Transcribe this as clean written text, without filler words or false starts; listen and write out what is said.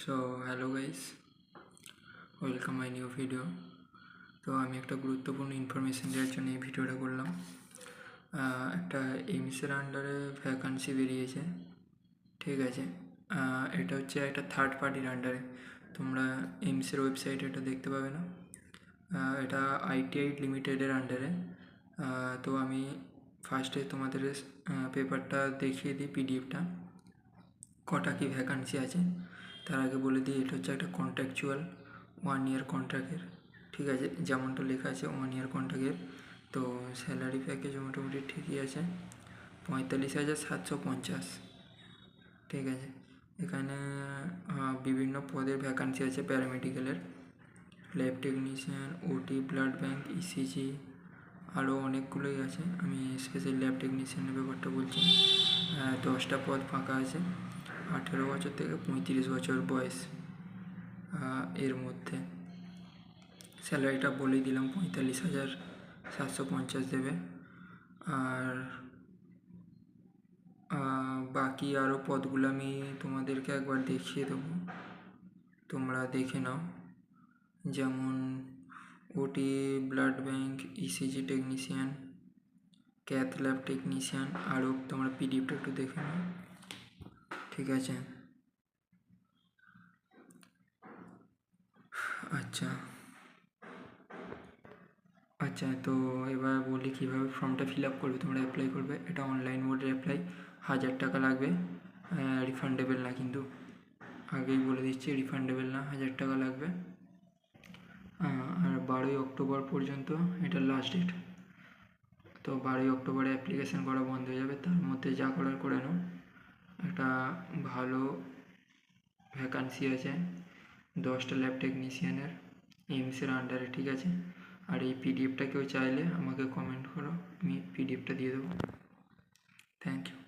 So hello guys, welcome my new video. তো আমি একটা গুরুত্বপূর্ণ ইনফরমেশান দেওয়ার জন্য এই ভিডিওটা করলাম। একটা এইমসের আন্ডারে ভ্যাকান্সি বেরিয়েছে, ঠিক আছে। এটা হচ্ছে একটা থার্ড পার্টির আন্ডারে, তোমরা এইমসের ওয়েবসাইটে এটা দেখতে পাবে না। এটা ITI লিমিটেডের আন্ডারে। তো আমি ফার্স্টে তোমাদের পেপারটা দেখিয়ে দিই, পিডিএফটা কটা কি ভ্যাকান্সি আছে তার আগে বলে দিই। এটা হচ্ছে একটা কন্ট্রাকচুয়াল 1 ইয়ার কন্ট্রাক্টের, ঠিক আছে, যেমনটা লেখা আছে 1 ইয়ার কন্ট্রাক্টের। তো স্যালারি প্যাকেজ মোটামুটি ঠিকই আছে, 45,750, ঠিক আছে। এখানে বিভিন্ন পদের ভ্যাকান্সি আছে, প্যারামেডিক্যালের, lab technician, OT, blood bank, ECG, আরও অনেকগুলোই আছে। আমি স্পেশাল ল্যাব টেকনিশিয়ানের ব্যাপারটা বলছি। 10টা পদ ফাঁকা আছে, 18 বছর থেকে 35 বছর বয়স এর মধ্যে। স্যালারিটা বলেই দিলাম, 45,750 দেবে। আর বাকি আরও পদগুলো আমি তোমাদেরকে একবার দেখিয়ে দেবো, তোমরা দেখে নাও। যেমন OT, blood bank, ECG technician, cath lab technician, আরও তোমরা পিডিএফটা একটু দেখে নাও, ঠিক আছে। আচ্ছা, তো এবার বলি কীভাবে ফর্মটা ফিল আপ করবে, তোমরা অ্যাপ্লাই করবে। এটা অনলাইন মোডে অ্যাপ্লাই, 1000 টাকা লাগবে, রিফান্ডেবল না, কিন্তু আগেই বলে দিচ্ছি রিফান্ডেবল না, 1000 টাকা লাগবে। আর 12ই অক্টোবর পর্যন্ত এটা লাস্ট ডেট। তো 12ই অক্টোবরে অ্যাপ্লিকেশান করা বন্ধ হয়ে যাবে, তার মধ্যে যা করার করে নাও। একটা ভালো ভ্যাকান্সি আছে 10টা ল্যাব টেকনিশিয়ানের এইমসের আন্ডারে, ঠিক আছে। আর এই পিডিএফটা কেউ চাইলে আমাকে কমেন্ট করো, আমি পিডিএফটা দিয়ে দেবো। Thank you.